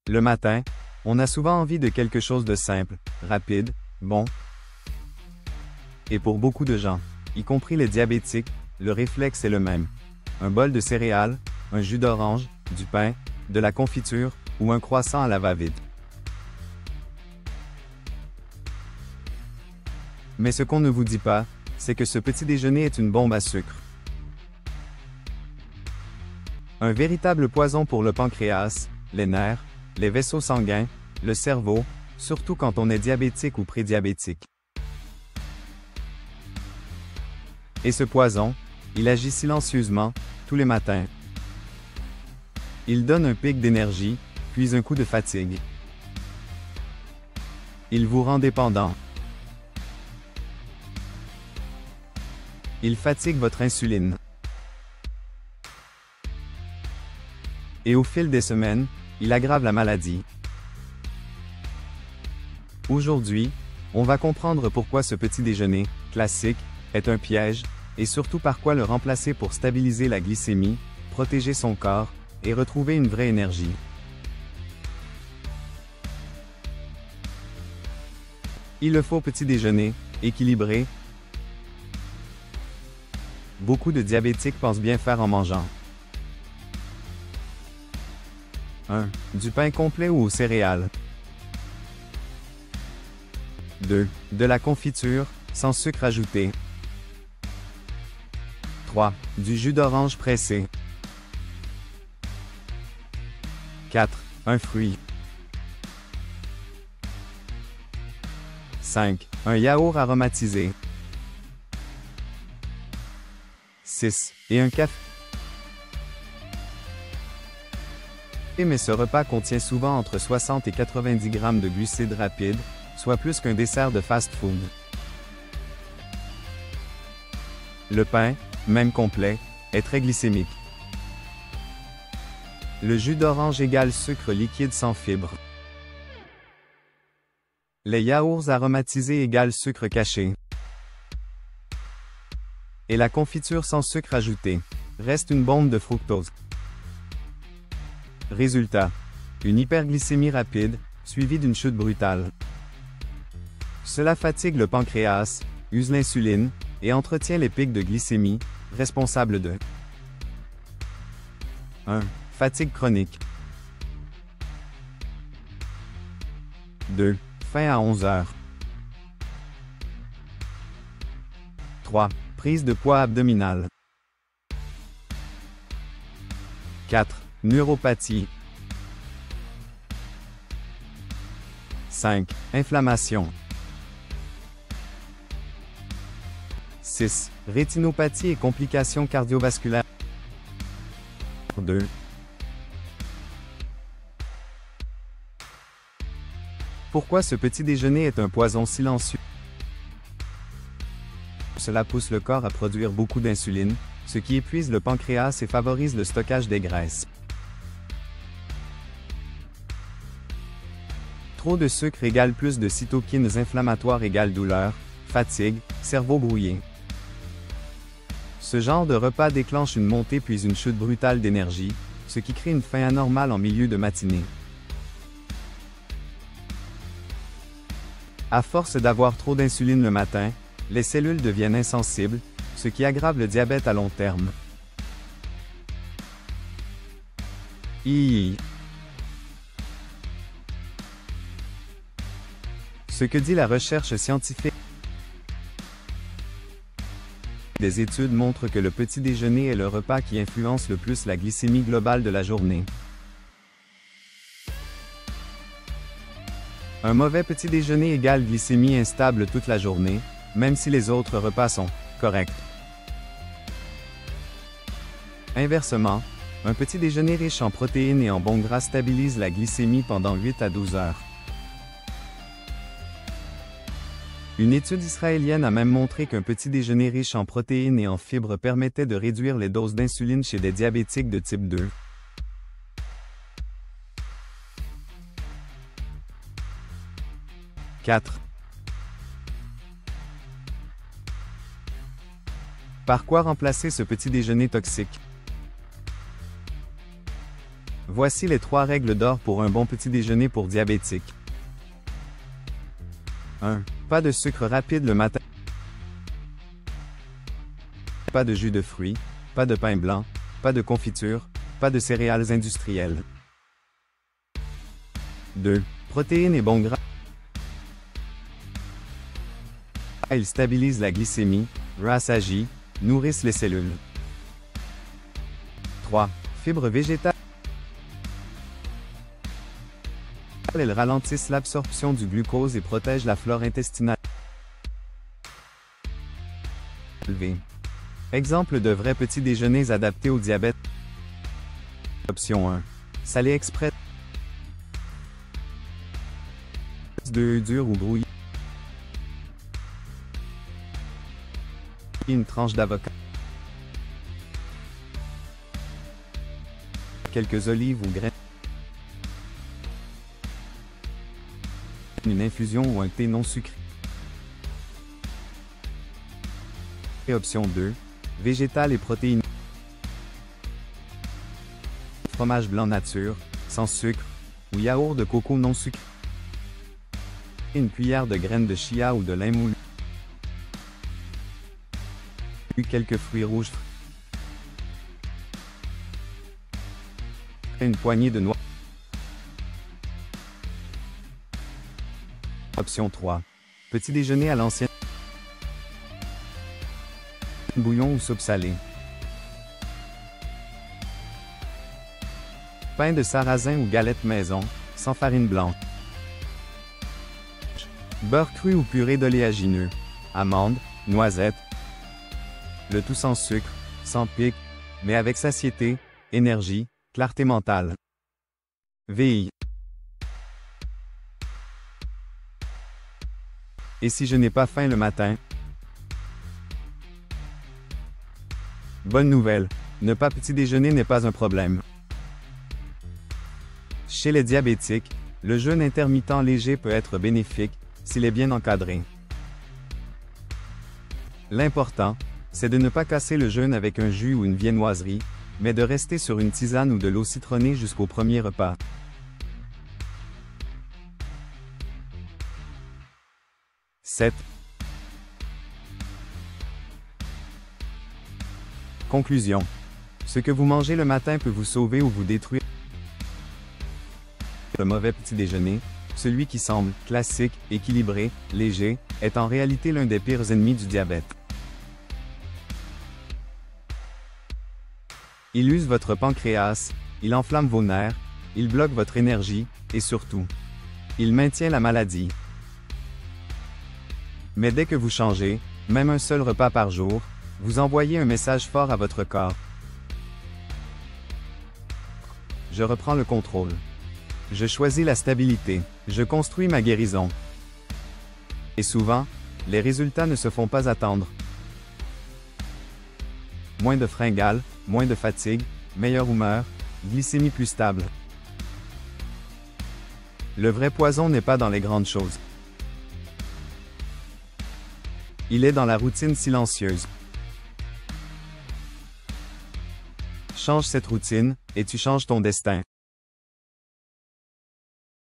Le matin, on a souvent envie de quelque chose de simple, rapide, bon. Et pour beaucoup de gens, y compris les diabétiques, le réflexe est le même. Un bol de céréales, un jus d'orange, du pain, de la confiture ou un croissant à la va-vite. Mais ce qu'on ne vous dit pas, c'est que ce petit déjeuner est une bombe à sucre. Un véritable poison pour le pancréas, les nerfs, les vaisseaux sanguins, le cerveau, surtout quand on est diabétique ou prédiabétique. Et ce poison, il agit silencieusement, tous les matins. Il donne un pic d'énergie, puis un coup de fatigue. Il vous rend dépendant. Il fatigue votre insuline. Et au fil des semaines, il aggrave la maladie. Aujourd'hui, on va comprendre pourquoi ce petit déjeuner, classique, est un piège, et surtout par quoi le remplacer pour stabiliser la glycémie, protéger son corps, et retrouver une vraie énergie. Il le faut petit déjeuner, équilibré. Beaucoup de diabétiques pensent bien faire en mangeant. 1. Du pain complet ou aux céréales. 2. De la confiture, sans sucre ajouté. 3. Du jus d'orange pressé. 4. Un fruit. 5. Un yaourt aromatisé. 6. Et un café. Mais ce repas contient souvent entre 60 et 90 grammes de glucides rapides, soit plus qu'un dessert de fast-food. Le pain, même complet, est très glycémique. Le jus d'orange égale sucre liquide sans fibres. Les yaourts aromatisés égale sucre caché. Et la confiture sans sucre ajouté reste une bombe de fructose. Résultat, une hyperglycémie rapide, suivie d'une chute brutale. Cela fatigue le pancréas, use l'insuline, et entretient les pics de glycémie, responsables de 1. Fatigue chronique. 2. Faim à 11 heures. 3. Prise de poids abdominale. 4. Neuropathie. 5. Inflammation. 6. Rétinopathie et complications cardiovasculaires. 2. Pourquoi ce petit déjeuner est un poison silencieux? Cela pousse le corps à produire beaucoup d'insuline, ce qui épuise le pancréas et favorise le stockage des graisses. Trop de sucre égale plus de cytokines inflammatoires égale douleur, fatigue, cerveau brouillé. Ce genre de repas déclenche une montée puis une chute brutale d'énergie, ce qui crée une faim anormale en milieu de matinée. À force d'avoir trop d'insuline le matin, les cellules deviennent insensibles, ce qui aggrave le diabète à long terme. Ce que dit la recherche scientifique. Des études montrent que le petit déjeuner est le repas qui influence le plus la glycémie globale de la journée. Un mauvais petit déjeuner égale glycémie instable toute la journée, même si les autres repas sont corrects. Inversement, un petit déjeuner riche en protéines et en bons gras stabilise la glycémie pendant 8 à 12 heures. Une étude israélienne a même montré qu'un petit déjeuner riche en protéines et en fibres permettait de réduire les doses d'insuline chez des diabétiques de type 2. « 4. Par quoi remplacer ce petit déjeuner toxique? Voici les 3 règles d'or pour un bon petit déjeuner pour diabétiques. 1. Pas de sucre rapide le matin. Pas de jus de fruits, pas de pain blanc, pas de confiture, pas de céréales industrielles. 2. Protéines et bons gras. Ils stabilisent la glycémie, rassagient, nourrissent les cellules. 3. Fibres végétales. Elles ralentissent l'absorption du glucose et protègent la flore intestinale. Exemple de vrais petits déjeuners adaptés au diabète. Option 1. Salé express. 2 œufs durs ou brouillés. Une tranche d'avocat. Quelques olives ou graines. Une infusion ou un thé non sucré. Et option 2. Végétal et protéines. Fromage blanc nature, sans sucre, ou yaourt de coco non sucré. Une cuillère de graines de chia ou de lin moulu. Quelques fruits rouges. Une poignée de noix. Option 3. Petit déjeuner à l'ancienne. Bouillon ou soupe salée. Pain de sarrasin ou galette maison, sans farine blanche. Beurre cru ou purée d'oléagineux. Amandes, noisettes. Le tout sans sucre, sans pic, mais avec satiété, énergie, clarté mentale. VI. Et si je n'ai pas faim le matin? Bonne nouvelle, ne pas petit déjeuner n'est pas un problème. Chez les diabétiques, le jeûne intermittent léger peut être bénéfique, s'il est bien encadré. L'important, c'est de ne pas casser le jeûne avec un jus ou une viennoiserie, mais de rester sur une tisane ou de l'eau citronnée jusqu'au premier repas. 7. Conclusion. Ce que vous mangez le matin peut vous sauver ou vous détruire. Le mauvais petit déjeuner, celui qui semble classique, équilibré, léger, est en réalité l'un des pires ennemis du diabète. Il use votre pancréas, il enflamme vos nerfs, il bloque votre énergie, et surtout, il maintient la maladie. Mais dès que vous changez, même un seul repas par jour, vous envoyez un message fort à votre corps. Je reprends le contrôle. Je choisis la stabilité. Je construis ma guérison. Et souvent, les résultats ne se font pas attendre. Moins de fringales, moins de fatigue, meilleure humeur, glycémie plus stable. Le vrai poison n'est pas dans les grandes choses. Il est dans la routine silencieuse. Change cette routine, et tu changes ton destin.